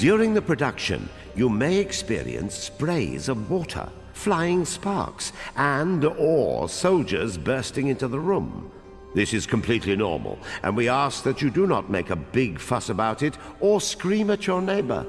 During the production, you may experience sprays of water, flying sparks, and/or soldiers bursting into the room. This is completely normal, and we ask that you do not make a big fuss about it or scream at your neighbor.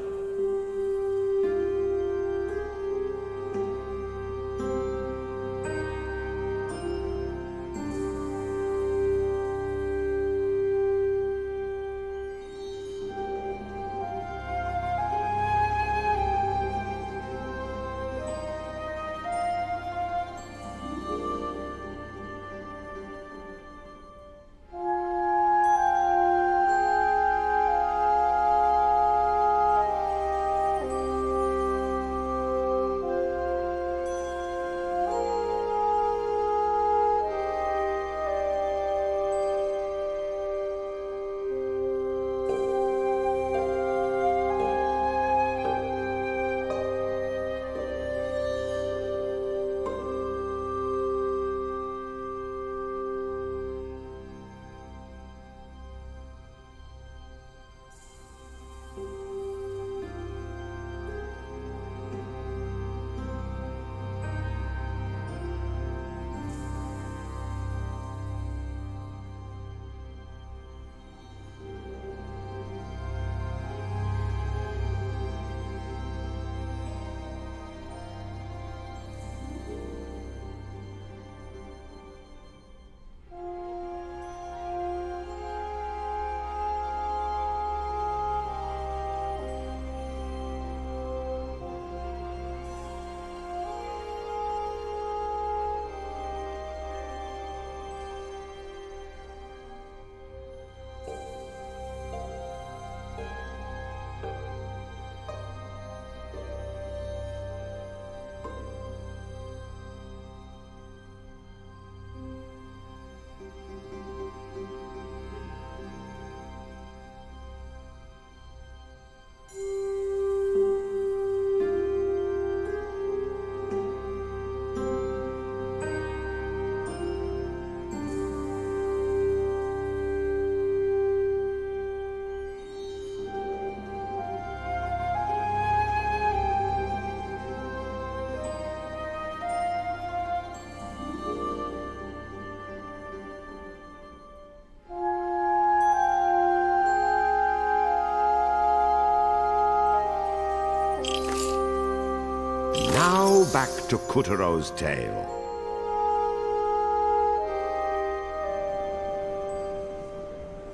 Now back to Kuturo's tale.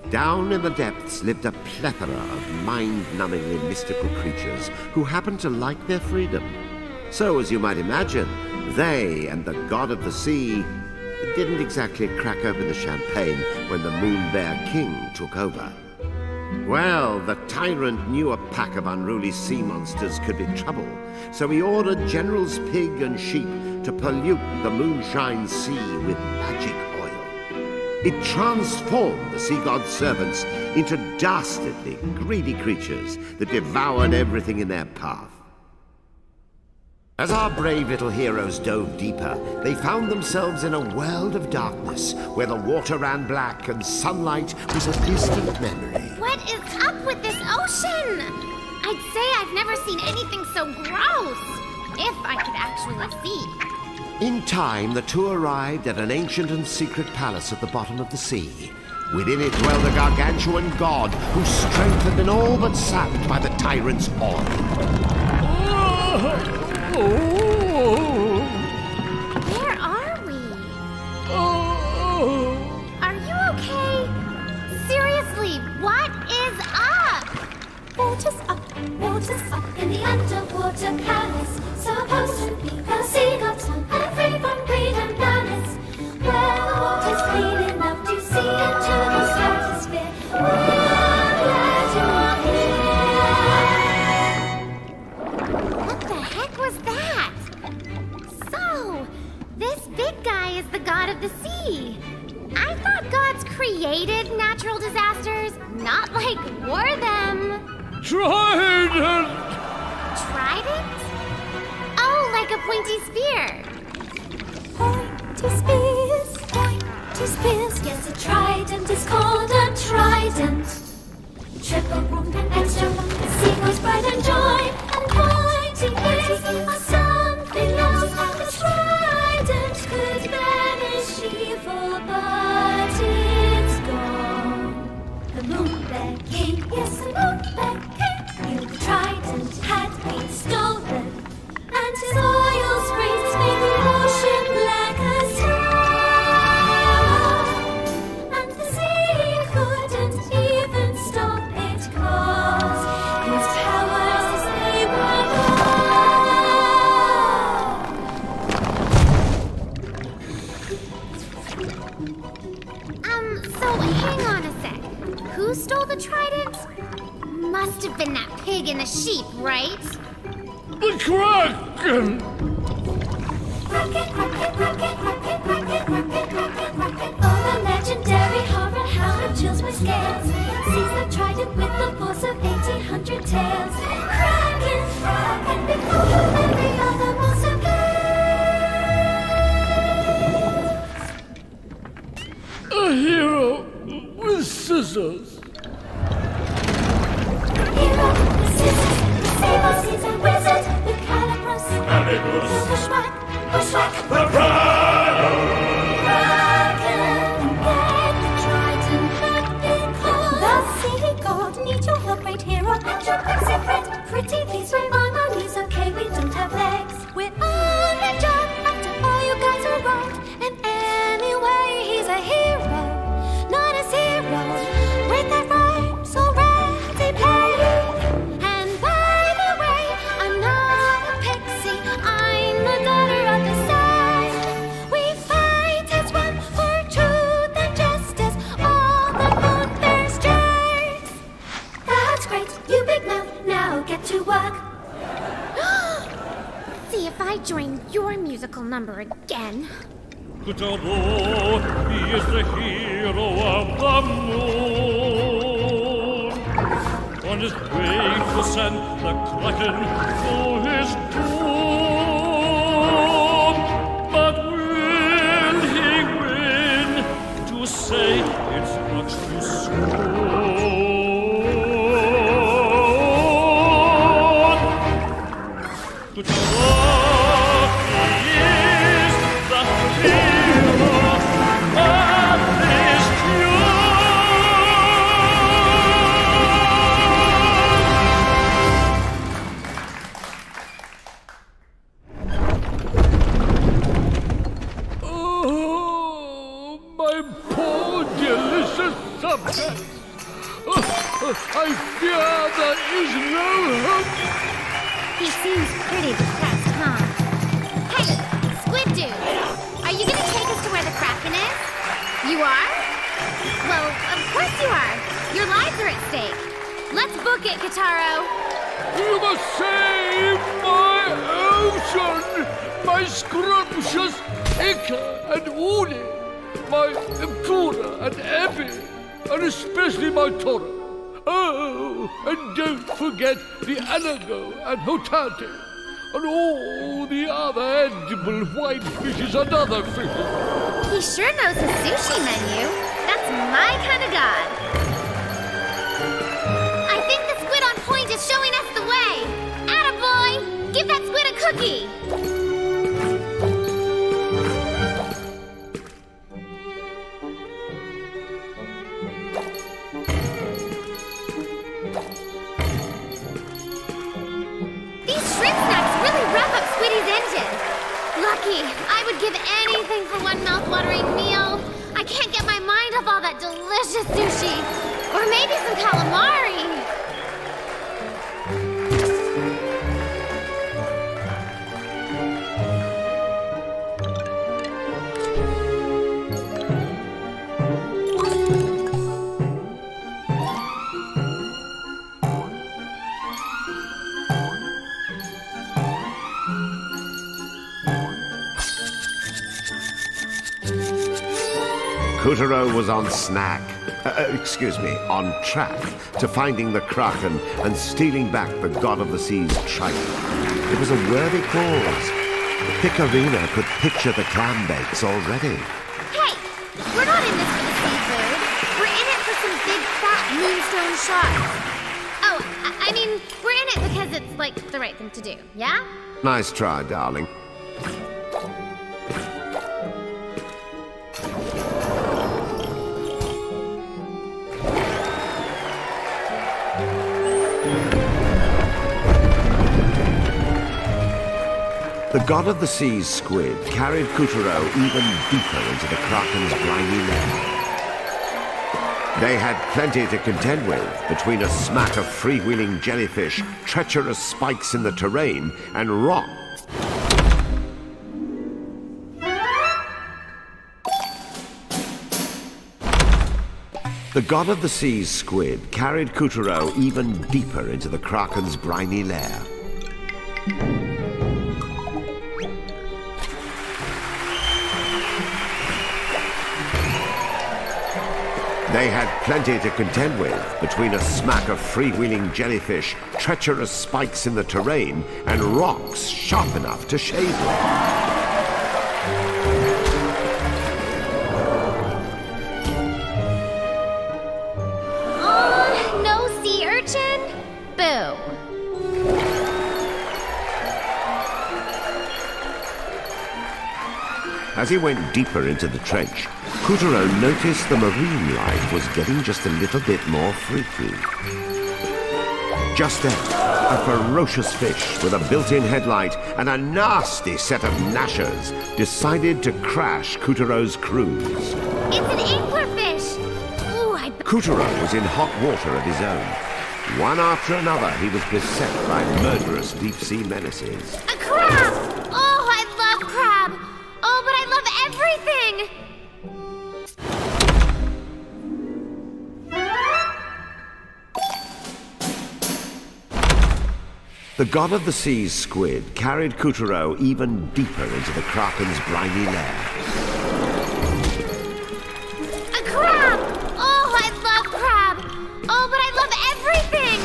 Down in the depths lived a plethora of mind-numbingly mystical creatures who happened to like their freedom. So, as you might imagine, they and the god of the sea didn't exactly crack open the champagne when the Moon Bear King took over. Well, the tyrant knew a pack of unruly sea monsters could be trouble, so he ordered Generals Pig and Sheep to pollute the Moonshine Sea with magic oil. It transformed the sea god's servants into dastardly, greedy creatures that devoured everything in their path. As our brave little heroes dove deeper, they found themselves in a world of darkness, where the water ran black and sunlight was a distant memory. What is up with this ocean? I'd say I've never seen anything so gross, if I could actually see. In time, the two arrived at an ancient and secret palace at the bottom of the sea. Within it dwelled a gargantuan god whose strength had been all but sapped by the tyrant's oil. Where are we? Are you okay? Seriously, what is up? Water's up in the underwater palace. Supposed to be the sea gods and free from greed and malice. Where the water's clean enough to see into the stratosphere. We're glad you're here. What the heck was that? So, this big guy is the god of the sea. I thought gods created natural disasters, not like wore them. Trident! Trident? Oh, like a pointy spear. Pointy spears. Yes, a trident is called a trident. Triple wound and extra wound, the sea goes bright. pride and joy, and pointing is something else. The trident could banish evil, but it's gone. The Moonbear King, yes, the Moonbear King, knew the trident had been stolen, and his oil springs made the ocean black as tar. And the sea couldn't even stop it, 'cause his powers, they were gone. So hang on a sec. Who stole the trident? Must have been that pig and the sheep, right? The Kraken! Rocket, rocket, rocket, rocket, rocket, rocket, rocket, rocket. Oh, the legendary horror hound chills my scales. Sees the trident with the force of 1,800 tails. Kraken, Kraken, before every other monster plays. A hero with scissors. Hero, the scissors, the saber, he's a wizard. The Calibros, Calibros. Bushwhack, Bushwhack. The Pride! Kraken, get the trident back because the sea god needs your help, great hero, and your pixie friend. Pretty please, we're on our knees, okay, we don't have legs. We're on the job after all you guys are wrong. And anyway, he's a hero, not a zero, with that rhymes already played. And by the way, I'm not a pixie, I'm the daughter of the sun. We fight as one for truth and justice, all the Moonbear's jerks. That's great, you big mouth, now get to work. See if I join your musical number again. Kutaro, he is the hero of the moon. On his way to send the Kraken to his doom. But will he win to say it's much too soon? Kutaro, he is the hero of this Oh, my poor delicious subject. I fear there is no hope. He seems pretty depressed, huh? Hey, Squid Dude! Are you gonna take us to where the Kraken is? You are? Well, of course you are. Your lives are at stake. Let's book it, Kitaro. You must save my ocean, my scrumptious Ika and Uli, my Kura and Epi, and especially my Tora. Oh, and don't forget the Anago and Hotate, and all the other edible white fishes and other fishes. He sure knows his sushi menu. That's my kind of god. I think the squid on point is showing us the way. Attaboy! Give that squid a cookie! These shrimp snacks really rev up Squiddy's engine. Lucky, I would give anything for one mouth-watering meal. I can't get my mind off all that delicious sushi. Or maybe some calamari. Kutaro was on track to finding the Kraken and stealing back the god of the sea's trident. It was a worthy cause. Picarina could picture the clam bakes already. Hey, we're not in this for the seafood. We're in it for some big fat moonstone sharks. Oh, I mean, we're in it because it's, like, the right thing to do, yeah? Nice try, darling. The god of the sea's squid carried Kuturo even deeper into the Kraken's briny lair. They had plenty to contend with between a smack of freewheeling jellyfish, treacherous spikes in the terrain, and rock. The god of the sea's squid carried Kuturo even deeper into the Kraken's briny lair. They had plenty to contend with between a smack of freewheeling jellyfish, treacherous spikes in the terrain, and rocks sharp enough to shave with. Oh, no sea urchin? Boo. As he went deeper into the trench, Kuturo noticed the marine life was getting just a little bit more freaky. Just then, a ferocious fish with a built-in headlight and a nasty set of gnashers decided to crash Kuturo's cruise. It's an anglerfish. Ooh, Kuturo was in hot water of his own. One after another, he was beset by murderous deep-sea menaces. A crab! Oh, I love crab. Oh, but I love everything. The god of the sea's squid carried Kuturo even deeper into the Kraken's briny lair. A crab! Oh, I love crab! Oh, but I love everything!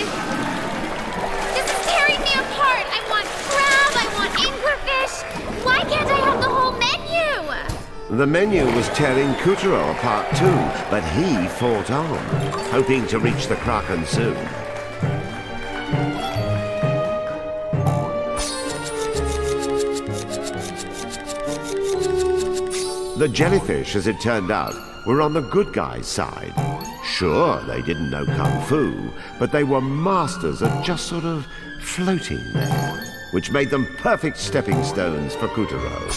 This is tearing me apart! I want crab, I want anglerfish! Why can't I have the whole menu? The menu was tearing Kuturo apart too, but he fought on, hoping to reach the Kraken soon. The jellyfish, as it turned out, were on the good guy's side. Sure, they didn't know kung fu, but they were masters at just sort of floating there, which made them perfect stepping stones for Kuturo.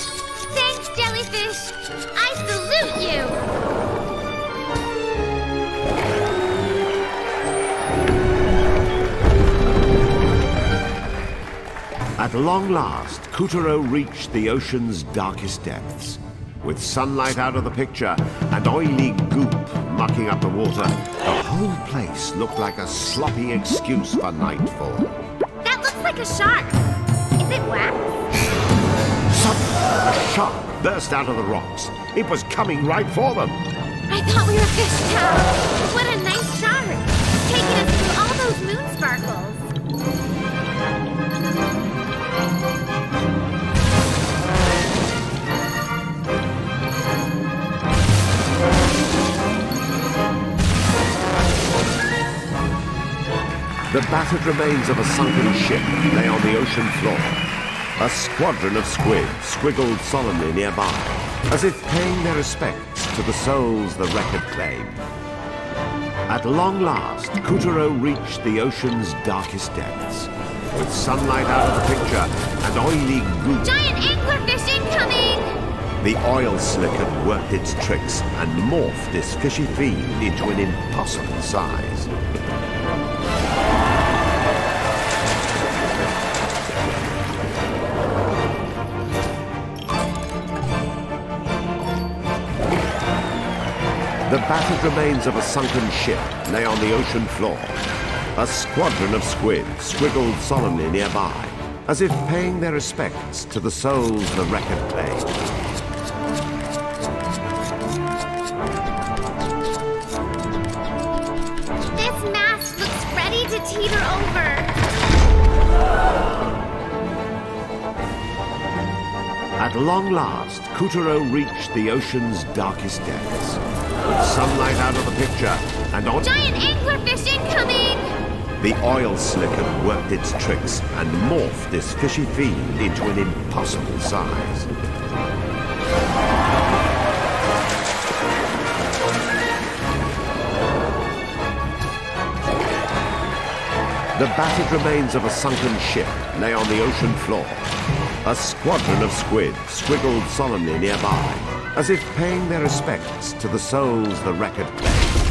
Thanks, jellyfish! I salute you! At long last, Kuturo reached the ocean's darkest depths. With sunlight out of the picture and oily goop mucking up the water, the whole place looked like a sloppy excuse for nightfall. That looks like a shark. Is it wax? Suddenly, a shark burst out of the rocks. It was coming right for them. I thought we were fish cow. What a nice shark. Taking us through all those moon sparkles. The battered remains of a sunken ship lay on the ocean floor. A squadron of squid squiggled solemnly nearby, as if paying their respects to the souls the wreck had claimed. At long last, Kuturo reached the ocean's darkest depths. With sunlight out of the picture and oily goop, Giant anglerfish incoming! the oil slick had worked its tricks and morphed this fishy fiend into an impossible size. The battered remains of a sunken ship lay on the ocean floor. A squadron of squid squiggled solemnly nearby, as if paying their respects to the souls the wreck had claimed. This mast looks ready to teeter over. At long last, Kuturo reached the ocean's darkest depths. With sunlight out of the picture and on... Giant anglerfish incoming! The oil slick had worked its tricks and morphed this fishy fiend into an impossible size. The battered remains of a sunken ship lay on the ocean floor. A squadron of squid squiggled solemnly nearby, as if paying their respects to the souls the wreck had claimed.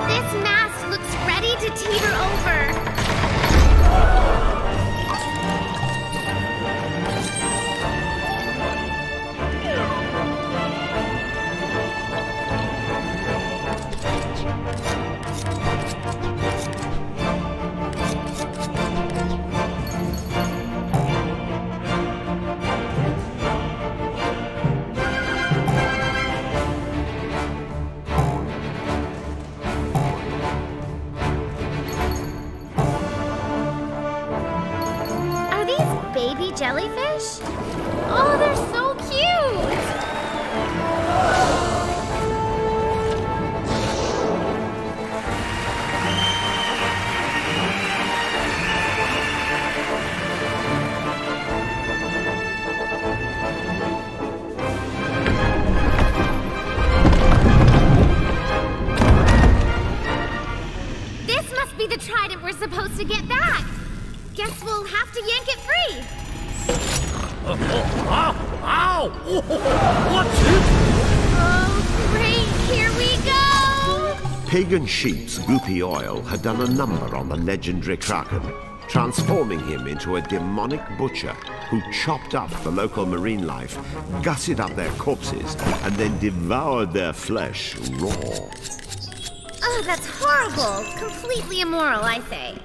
This mast looks ready to teeter over. Jellyfish? Oh, they're so cute! This must be the trident we're supposed to get back. Guess we'll have to yank it free. Ow! What's it? Oh, great! Here we go! Pig and Sheep's goopy oil had done a number on the legendary Kraken, transforming him into a demonic butcher who chopped up the local marine life, gutted up their corpses, and then devoured their flesh raw. Oh, that's horrible! Completely immoral, I say.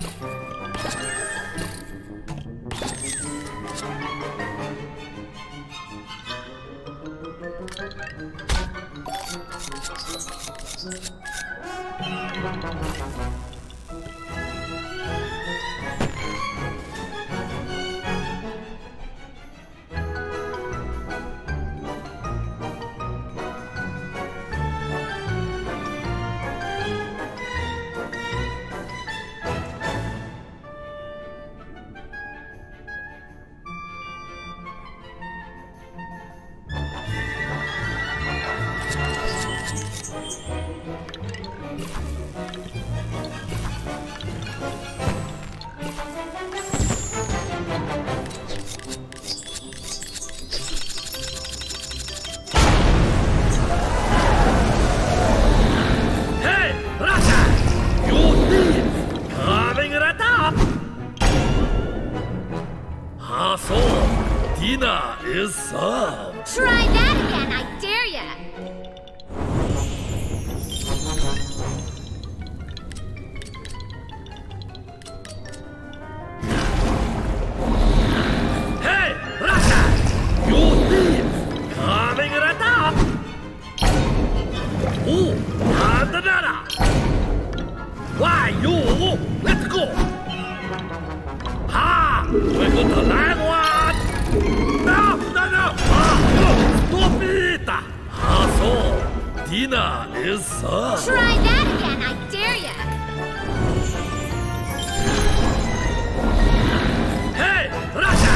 Dinner is served. Try that again, I dare ya! Hey, Russia! You thief! Coming right up! Oh, and another! Why, you? Let's go! Ha! We're going to land one! No! Stop it! So, dinner is served. Try that again, I dare ya! Hey, Russia!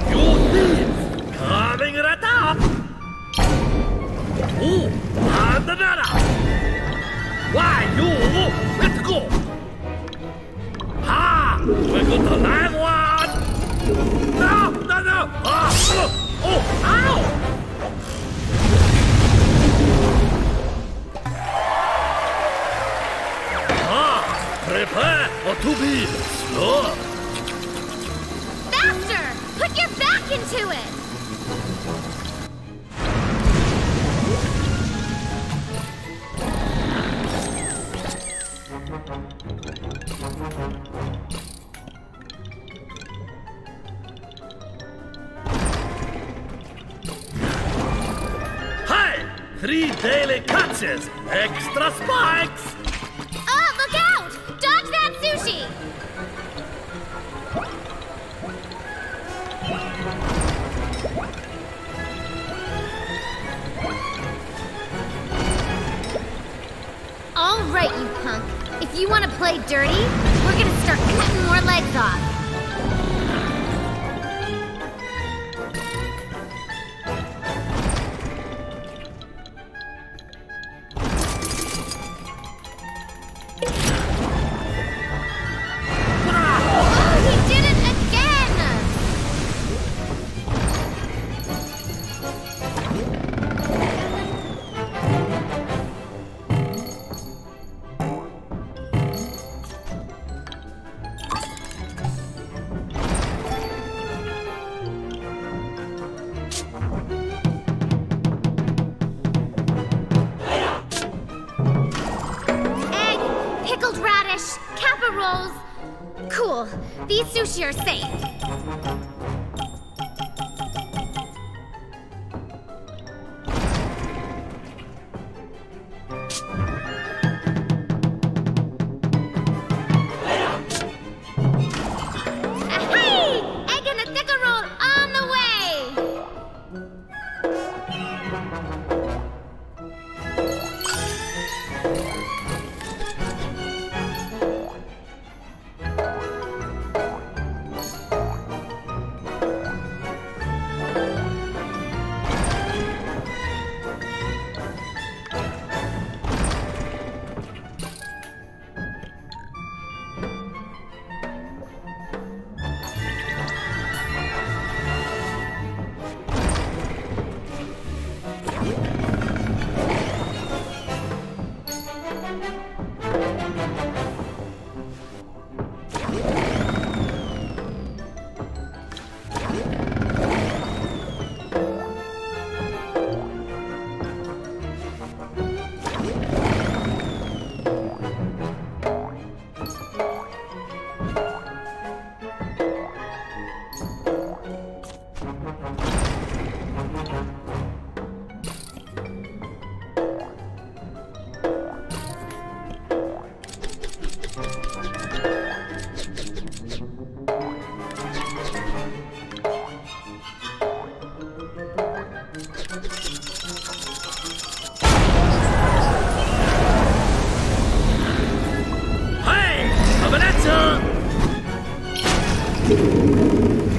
You thief! Coming right up! Oh, and another! Why, you? Let's go! Ha! We're going to land one! No! Oh, ow! Prepare to be slow. Faster! Put your back into it! Hey! 3 daily catches, extra spikes! Oh, look out! Dodge that sushi! right, you punk. If you want to play dirty, we're gonna start cutting more legs off. Cool. These sushi are safe. Hey! Egg and a thicker roll on the way!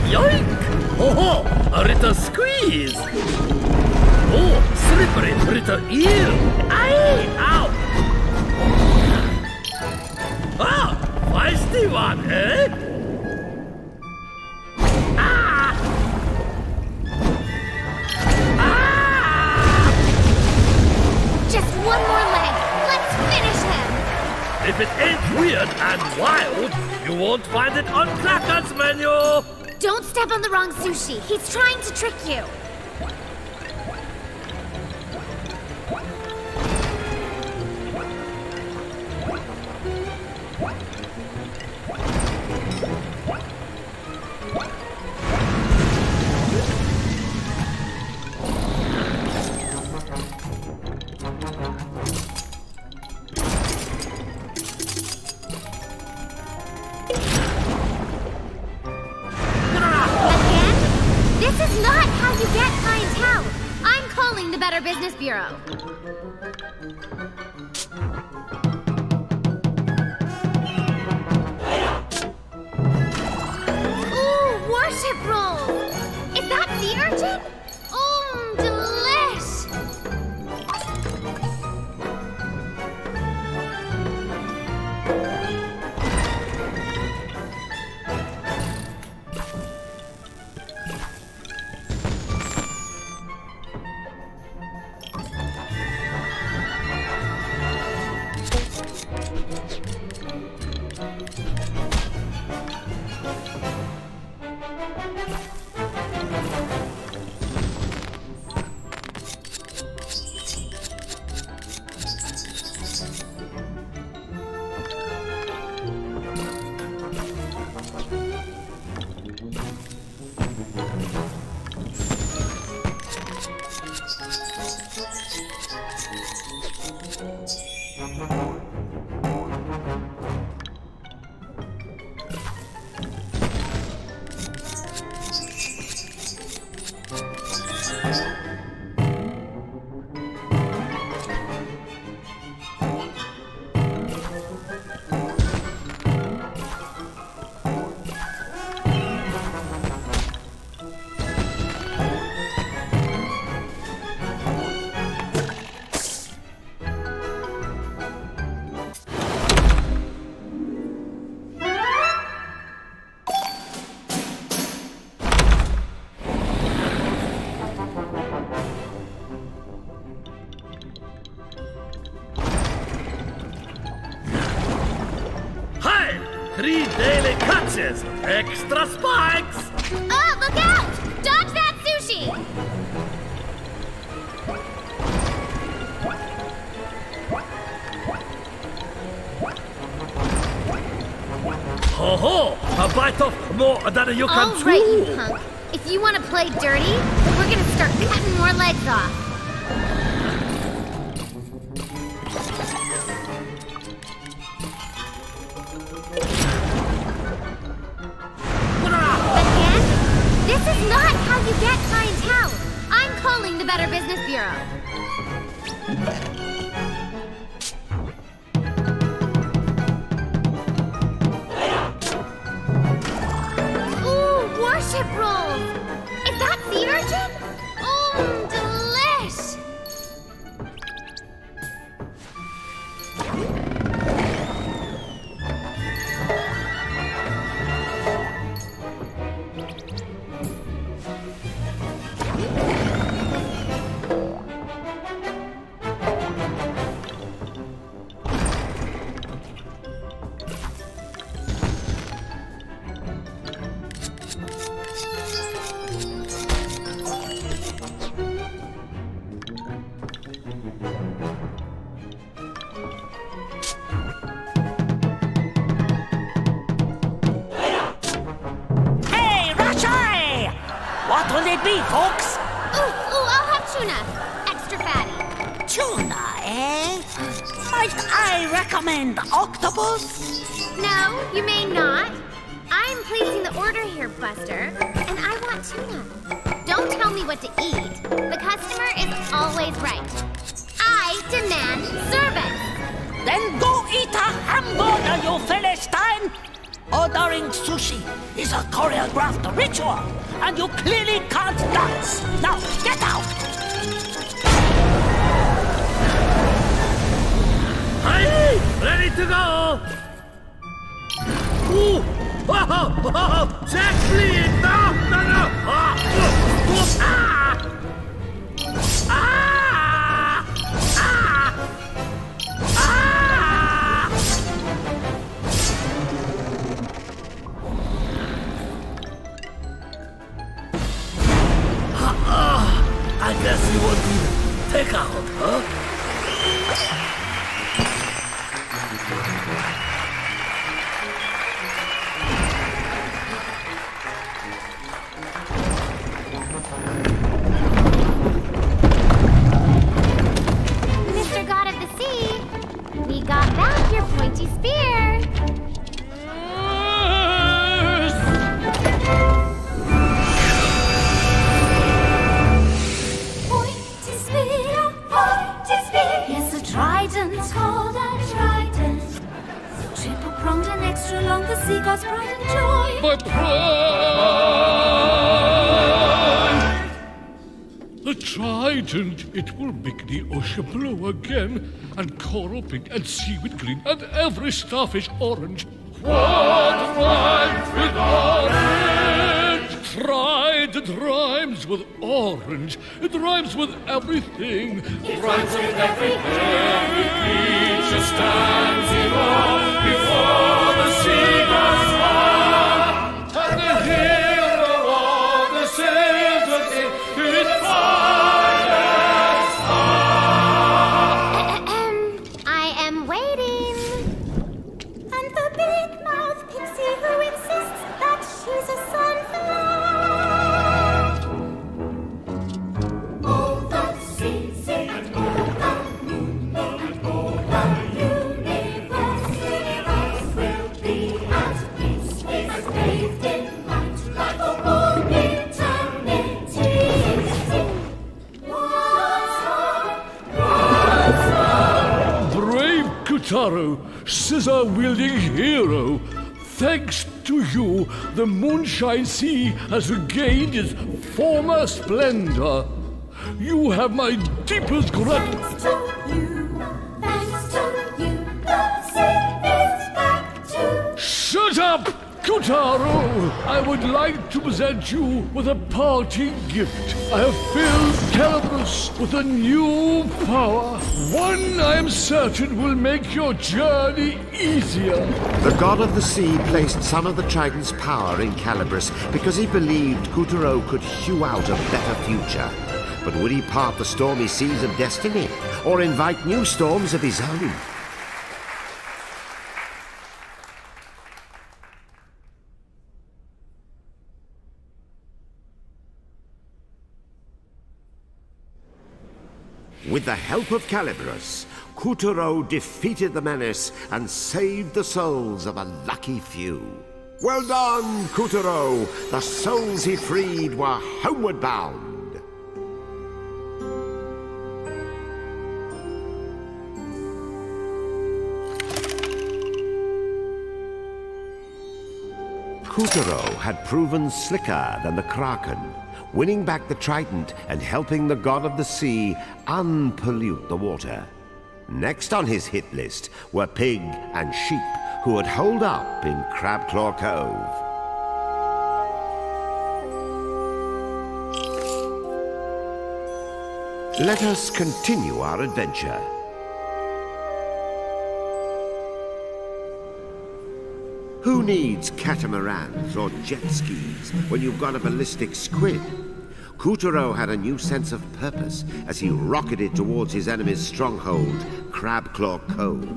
Yoink! Ho-ho! A little squeeze! Oh, slippery little eel! Aye! Ow! Ah! Feisty one, eh? Ah! Ah! Just one more leg. Let's finish him. If it ain't weird and wild, you won't find it on Cracker's menu! Don't step on the wrong sushi. He's trying to trick you. This is not how you get clientele. I'm calling the Better Business Bureau. Ooh, worship roll. Is that sea urchin? Delish. 3 daily catches, extra spikes! Oh, look out! Dodge that sushi! Ho ho! A bite of more than you can All right, you chew! punk. If you want to play dirty, we're gonna start cutting more legs off. Again? This is not how you get clientele. I'm calling the Better Business Bureau. Ooh, worship rolls! Is that sea urchin? Oh, delish! What will it be, folks? Ooh, I'll have tuna. Extra fatty. Tuna, eh? Might I recommend octopus? No, you may not. I'm placing the order here, Buster, and I want tuna. Don't tell me what to eat. The customer is always right. I demand service. Then go eat a hamburger, you Philistine! Ordering sushi is a choreographed ritual, and you clearly can't dance. Now, get out! Hey, ready to go! Ooh! Oh, Jack Lee! No! Ah! I guess you want to take out, huh? Mr. God of the Sea, we got back your pointy spear. Yes, a trident called a trident. Triple pronged and extra long, the sea god's pride and joy. My pride! The trident, it will make the ocean blue again, and coral pink, and seaweed green, and every starfish orange. What rhymes with orange? Trident rhymes with orange. It rhymes with everything. It rhymes with everything. Every creature stands in awe before the sea gods far. And the hero of the sailors in fire star. I am waiting. And the big mouth pixie who insists that she's a sunflower. All the seas and all the moon and all the universe will be at peace. It's bathed in light like a warm eternity. Once more. Brave Kutaro, scissor-wielding hero. Thanks to you, the Moonshine Sea has regained its former splendor. You have my deepest gratitude. Thanks to you, the sea is back to. Shut up, Kotaro, I would like to present you with a parting gift. I have filled Calabrus with a new power. One I am certain will make your journey easier. The god of the sea placed some of the Trident's power in Calabrus because he believed Kotaro could hew out a better future. But would he part the stormy seas of destiny, or invite new storms of his own? With the help of Calabrus, Kotaro defeated the menace and saved the souls of a lucky few. Well done, Kotaro! The souls he freed were homeward bound. Kotaro had proven slicker than the Kraken, winning back the Trident and helping the god of the sea unpollute the water. Next on his hit list were Pig and Sheep, who had holed up in Crabclaw Cove. Let us continue our adventure. Who needs catamarans or jet skis when you've got a ballistic squid? Kotaro had a new sense of purpose as he rocketed towards his enemy's stronghold, Crabclaw Cove.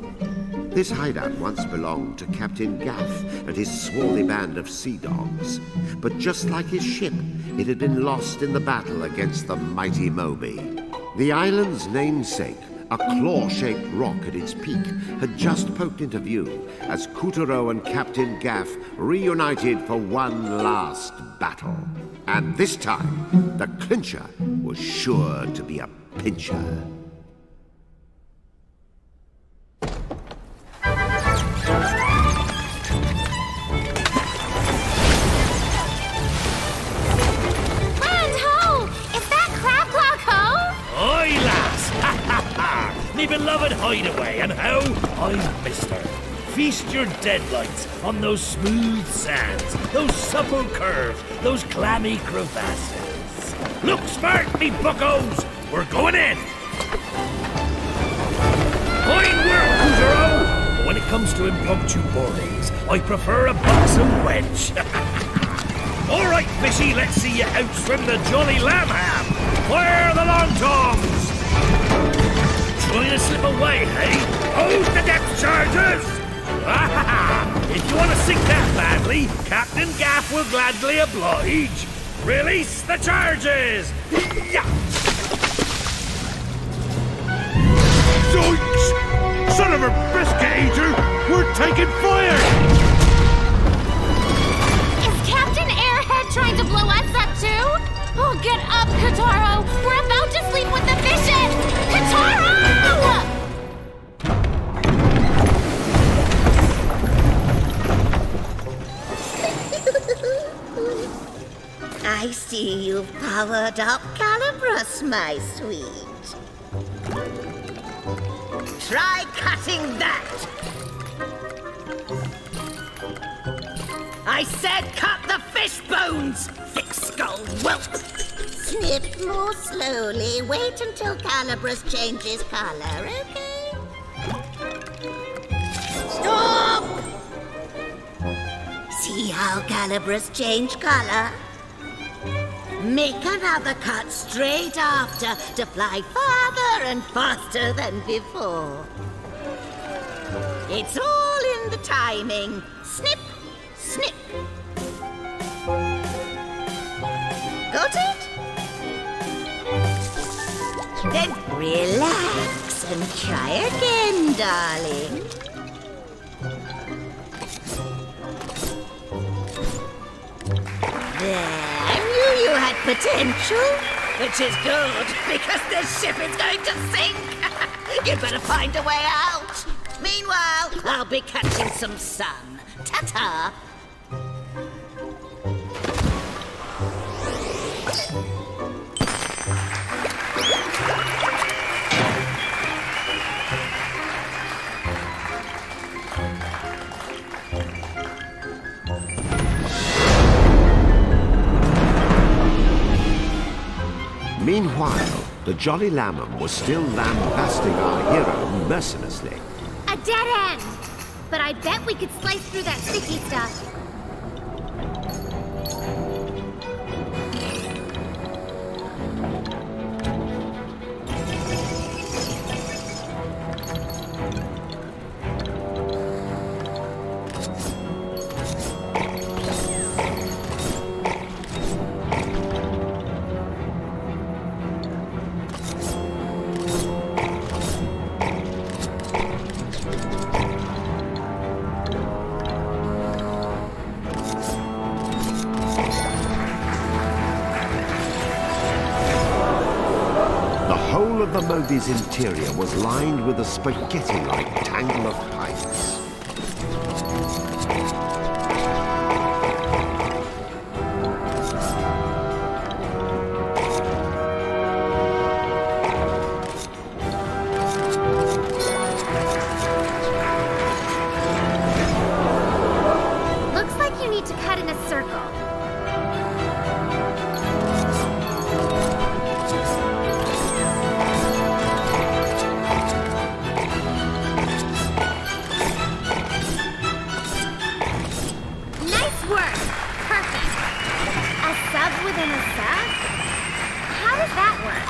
This hideout once belonged to Captain Gaff and his swarthy band of sea dogs. But just like his ship, it had been lost in the battle against the mighty Moby. The island's namesake, a claw-shaped rock at its peak, had just poked into view as Kotaro and Captain Gaff reunited for one last battle. And this time, the clincher was sure to be a pincher. Me beloved hideaway, and how I missed her. Feast your deadlights on those smooth sands, those supple curves, those clammy crevasses. Look smart, me buckos! We're going in! Fine work, Kotaro! But when it comes to impromptu boardings, I prefer a buxom wench. All right, fishy, let's see you outswim the jolly lamb ham. Fire the long toms! Trying to slip away, hey? Hold the depth charges! If you want to sink that badly, Captain Gaff will gladly oblige. Release the charges! Zoinks! Son of a biscuit eater! We're taking fire! Is Captain Airhead trying to blow us up too? Oh, get up, Kotaro! We're about to sleep with the fishes! Kotaro! I see you've powered up Calabrus, my sweet. Try cutting that! I said cut the fish bones, thick skull whelp! Snip more slowly. Wait until Calabrus changes color, okay? Stop! See how Calabrus changed color? Make another cut straight after to fly farther and faster than before. It's all in the timing. Snip, snip. Got it? Then relax and try again, darling. There. You had potential, which is good, because this ship is going to sink. You'd better find a way out. Meanwhile, I'll be catching some sun. Ta-ta. Meanwhile, the Jolly Lamb was still lambasting our hero mercilessly. A dead end! But I bet we could slice through that sticky stuff. The Moby's interior was lined with a spaghetti-like tangle of pipes. Looks like you need to cut in a circle. Within a sub? How does that work?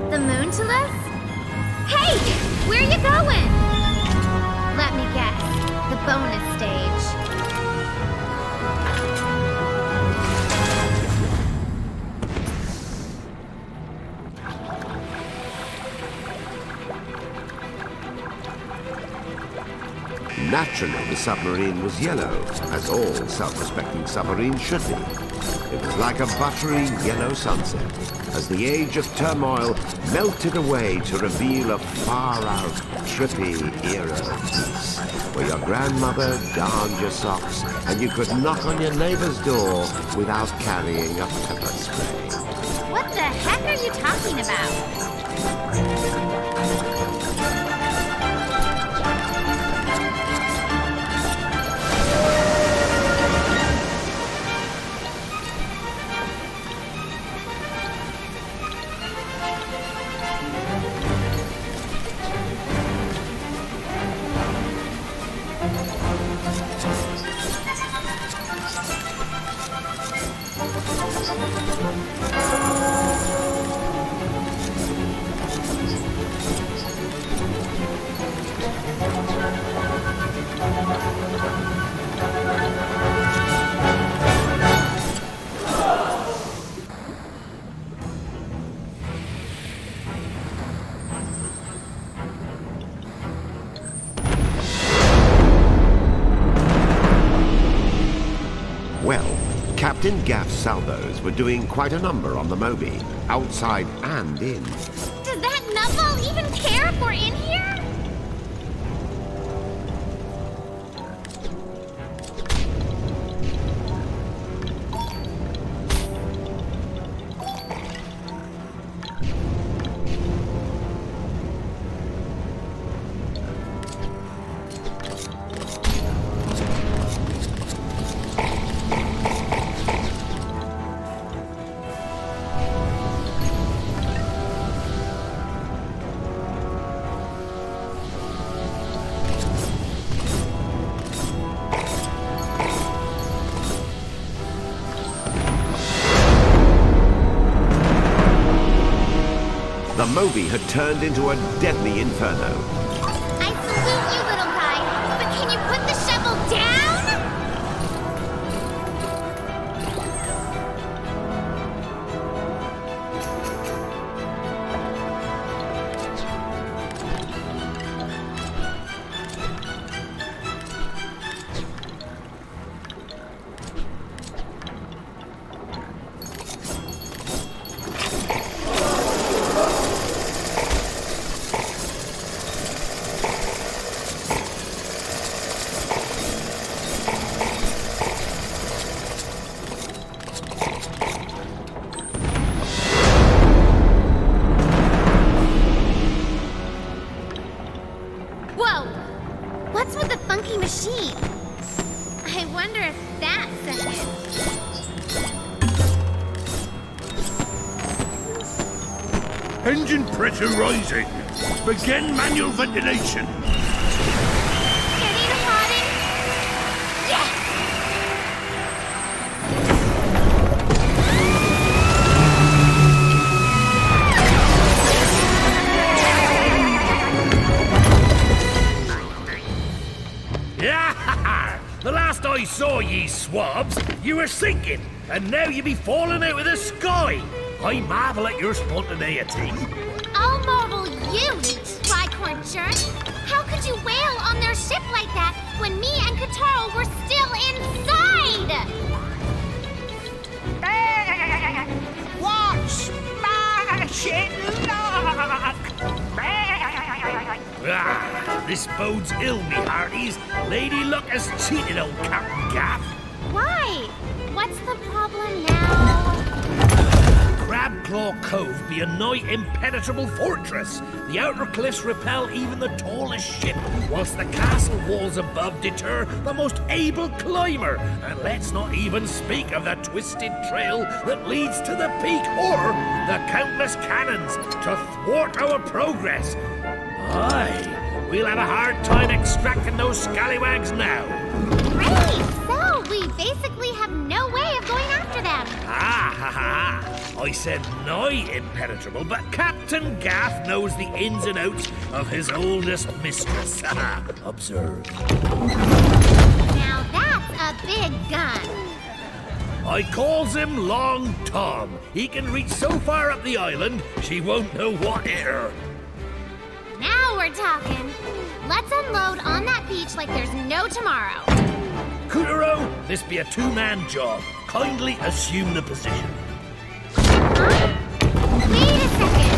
The Moontilus? Hey! Where are you going? Let me guess. The bonus stage. Naturally, the submarine was yellow, as all self-respecting submarines should be. It was like a buttery yellow sunset, as the age of turmoil melted away to reveal a far-out, trippy era of peace, where your grandmother darned your socks and you could knock on your neighbor's door without carrying a pepper spray. What the heck are you talking about? Captain Gaff's salvos were doing quite a number on the Moby, outside and in. Does that Nuffle even care if we're in here? The Moby had turned into a deadly inferno. I salute you, little guy, but can you put the shovel down? Engine pressure rising. Begin manual ventilation. Getting hot. Yes! Yeah! The last I saw ye swabs, you were sinking, and now you be falling out of the sky. I marvel at your spontaneity. I'll marvel you tricorn jerk. How could you wail on their ship like that when me and Kataro were still inside? Watch my shit lock! Ah, this bodes ill, me hearties. Lady Luck has cheated on Captain Gaff. Why? What's the problem now? Crabclaw Cove be a nigh impenetrable fortress. The outer cliffs repel even the tallest ship, whilst the castle walls above deter the most able climber. And let's not even speak of the twisted trail that leads to the peak, or the countless cannons to thwart our progress. Aye, we'll have a hard time extracting those scallywags now. Great! So, we basically have no way of going after them. Ah, ha, ha. I said nigh impenetrable, but Captain Gaff knows the ins and outs of his oldest mistress. Observe. Now that's a big gun. I calls him Long Tom. He can reach so far up the island, she won't know what hit her. Now we're talking. Let's unload on that beach like there's no tomorrow. Kutaro, this be a two-man job. Kindly assume the position. Huh? Wait a second.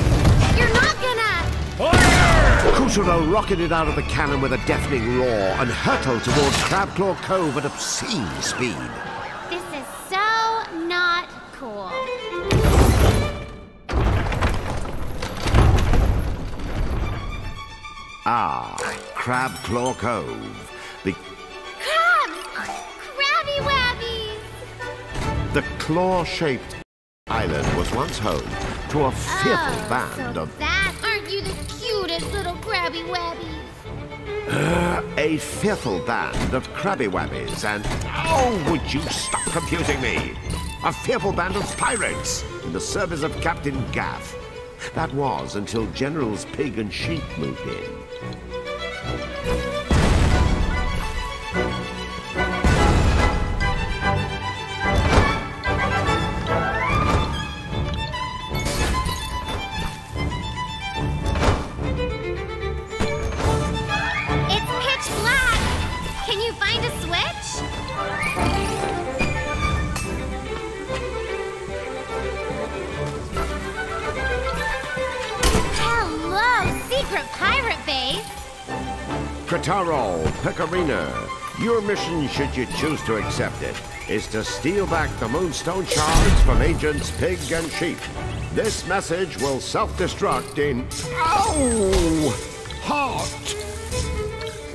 You're not gonna... Fire! Kutaro rocketed out of the cannon with a deafening roar and hurtled towards Crabclaw Cove at obscene speed. This is so not cool. Ah, Crabclaw Cove. The Crabs! Crabby wabbies! The claw-shaped island was once home to a fearful band so of... that aren't you the cutest little crabby wabbies? a fearful band of crabby wabbies and... Oh, would you stop confusing me? A fearful band of pirates in the service of Captain Gaff. That was until Generals Pig and Sheep moved in. Kataro, Pecorino, your mission, should you choose to accept it, is to steal back the Moonstone shards from Agents Pig and Sheep. This message will self-destruct in... Ow! Hot!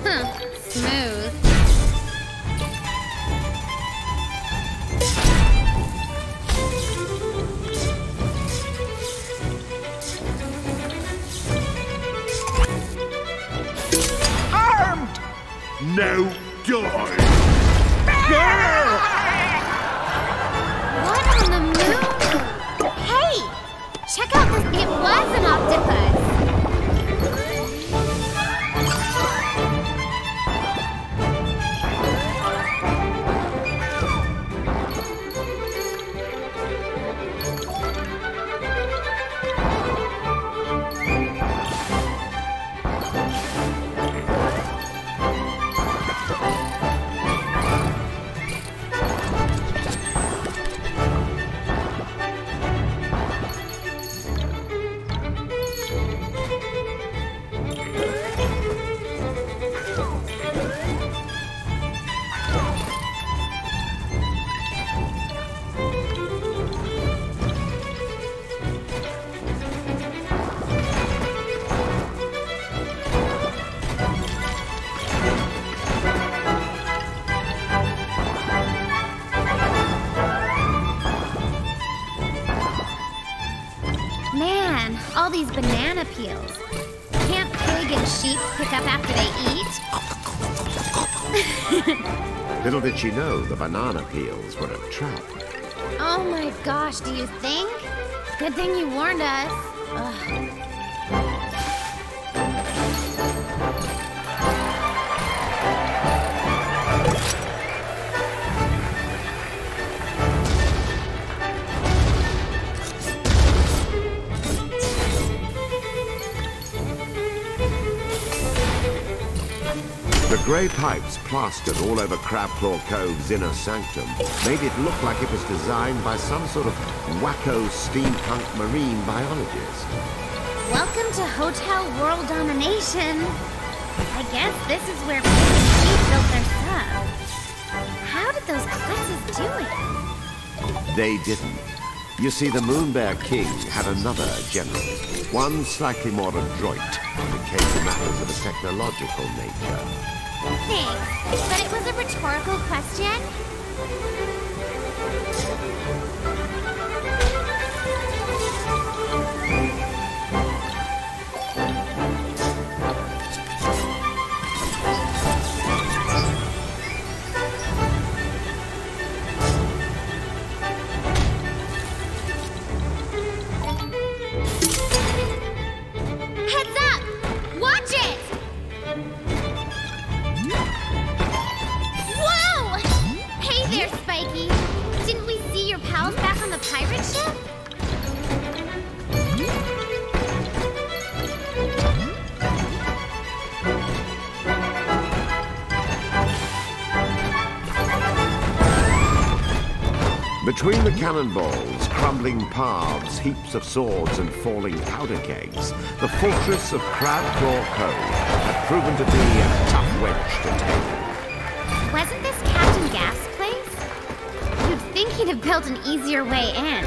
Huh, smooth. Now die! What on the moon? Hey! Check out this. It was an octopus. all these banana peels. Can't pig and sheep pick up after they eat? Little did she know the banana peels were a trap. Oh my gosh, do you think? Good thing you warned us. Ugh. The grey pipes plastered all over Crabclaw Cove's inner sanctum made it look like it was designed by some sort of wacko steampunk marine biologist. Welcome to Hotel World Domination. I guess this is where Pig built their sub. How did those Quizzes do it? They didn't. You see, the Moonbear King had another general, one slightly more adroit when it came to matters of a technological nature. Thanks, but it was a rhetorical question. Heads up! Watch it! Whoa! Hey there, Spiky. Didn't we see your pals back on the pirate ship? Between the cannonballs, crumbling paths, heaps of swords, and falling powder kegs, the fortress of Crabclaw Cove had proven to be a tough wench to take. Wasn't this Captain Gas's place? You'd think he'd have built an easier way in.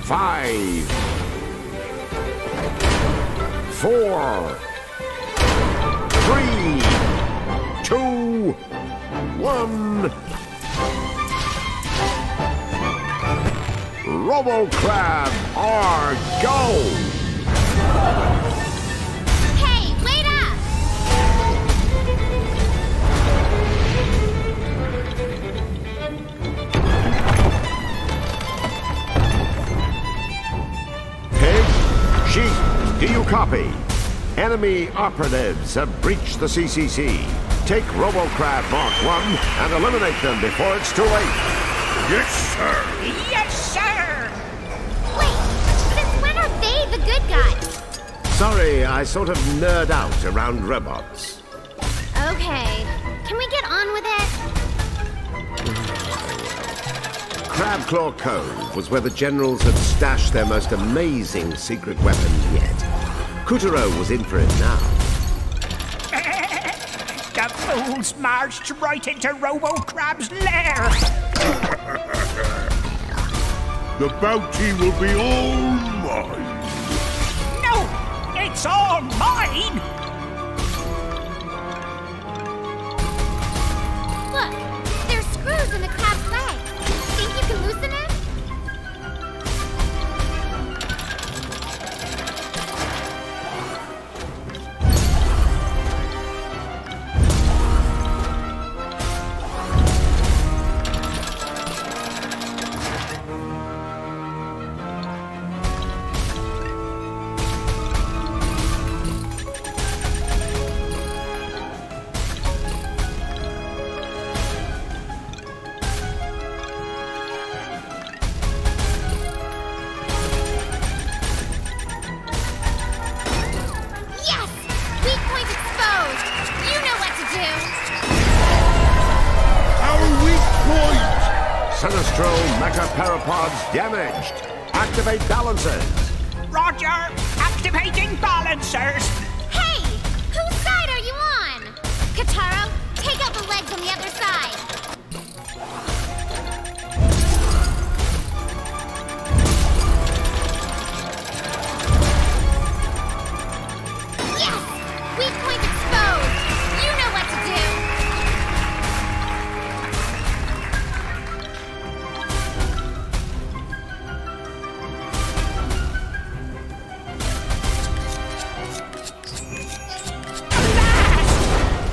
Five, 4, 3, 2, 1. Robo-Crab are go! Hey, wait up! Pig, sheep, do you copy? Enemy operatives have breached the CCC. Take Robo-Crab Mark 1 and eliminate them before it's too late. Yes, sir. Yes, sir! Wait, since when are they the good guys? Sorry, I sort of nerd out around robots. Okay, can we get on with it? Crabclaw Cove was where the generals had stashed their most amazing secret weapon yet. Couturier was in for it now. The fools marched right into Robo-Crab's lair! The bounty will be all mine. No! It's all mine! Look, there's screws in the crab's leg. Think you can loosen it? Sinistro Mecha Parapods damaged. Activate balancers. Roger! Activating balancers! Hey! Whose side are you on? Kataro, take out the legs on the other side. Yes! Weak point exposed! You know what to do!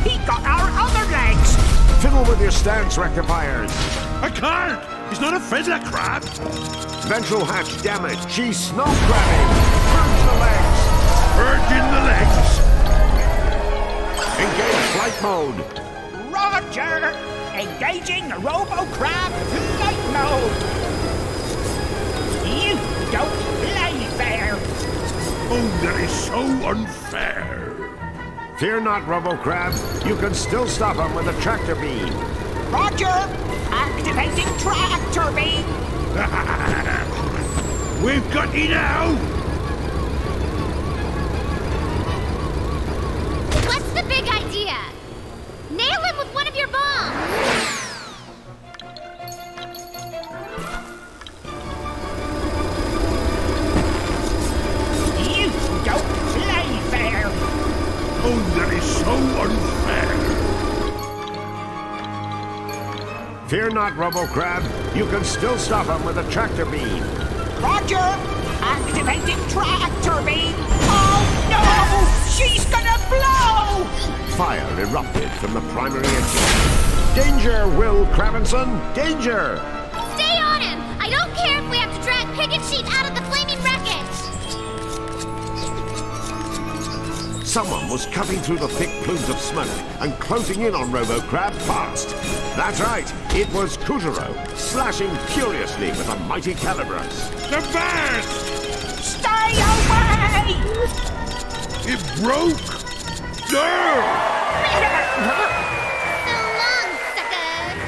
He got our other legs! Fiddle with your stance rectifiers. I can't! He's not a fiddler crab! Ventral hatch damaged. She's snow crabbing. Purge the legs. Purge in the legs! Engage flight mode. Roger! Engaging Robo-Crab flight mode! You don't play fair! Oh, that is so unfair! Fear not, Robo-Crab. You can still stop him with a tractor beam. Roger! Activating tractor beam! We've got you now! What's the big idea? Nail him with one of your bombs! You don't play fair! Oh, that is so unfair! Fear not, Robo-Crab. You can still stop him with a tractor beam. Roger! Activating tractor beam! Oh no! She's gonna blow! Fire erupted from the primary engine. Danger, Will Cravenson! Danger! Stay on him! I don't care if we have to drag Pig and Sheep out of the flaming wreckage! Someone was cutting through the thick plumes of smoke and closing in on Robo-Crab fast. That's right, it was Kutaro, slashing furiously with a mighty Calibros. The van! Stay away! It broke! No! So long, suckers!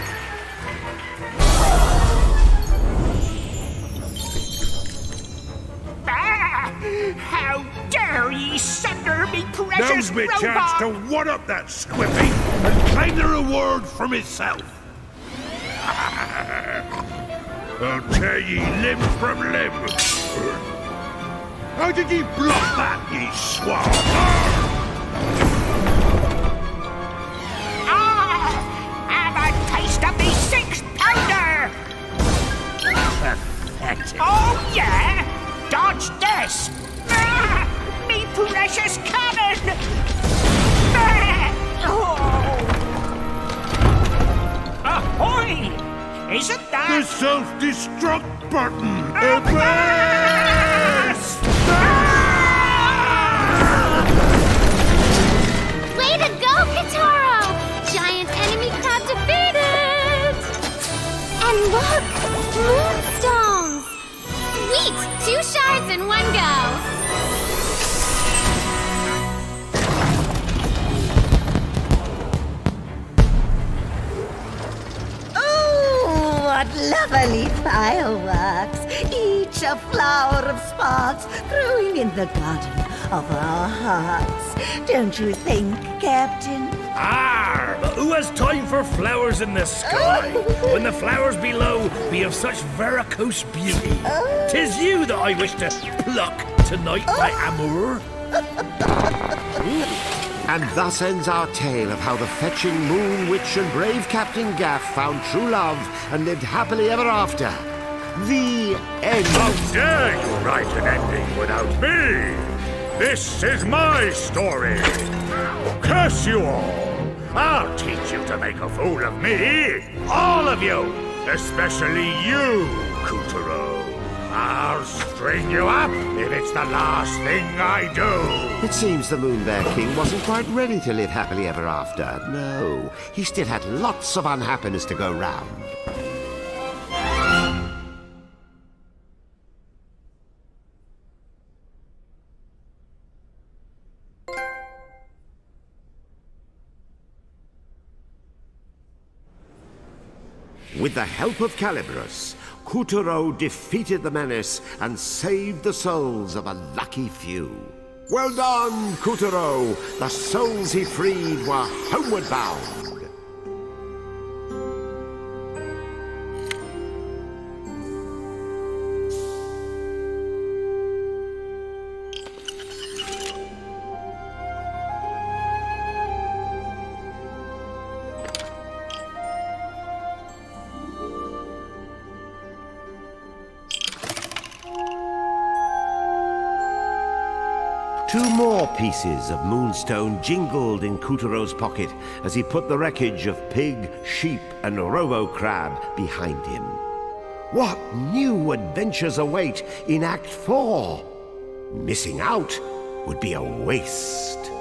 Ah, how dare ye sunder me precious Now's my robot! chance to one-up that squiffy and claim the reward for myself. I'll tear ye limb from limb. How did ye block that, ye swab? Ah! Have a taste of me 6-pounder! Pathetic. Oh yeah! Dodge this! Ah! Me precious cannon! Ah! Oh! Ahoy! Isn't The that... self-destruct button! Avast! Way to go, Kataro! Giant enemy crab defeated! And look! Moonstones! Sweet! 2 shards in one go! Oh, what lovely fireworks! Each a flower of sparks growing in the garden of our hearts. Don't you think, Captain? Ah, but who has time for flowers in the sky, when the flowers below be of such varicose beauty? 'Tis you that I wish to pluck tonight, my amour. And thus ends our tale of how the fetching Moon Witch and brave Captain Gaff found true love and lived happily ever after. The end. How dare you write an ending without me? This is my story. Curse you all. I'll teach you to make a fool of me. All of you. Especially you, Kutaro. I'll string you up if it's the last thing I do. It seems the Moon Bear King wasn't quite ready to live happily ever after. No, he still had lots of unhappiness to go round. With the help of Calibrus, Kuturo defeated the menace and saved the souls of a lucky few. Well done, Kuturo! The souls he freed were homeward bound. Two more pieces of moonstone jingled in Kuturo's pocket as he put the wreckage of pig, sheep, and robo-crab behind him. What new adventures await in Act 4? Missing out would be a waste.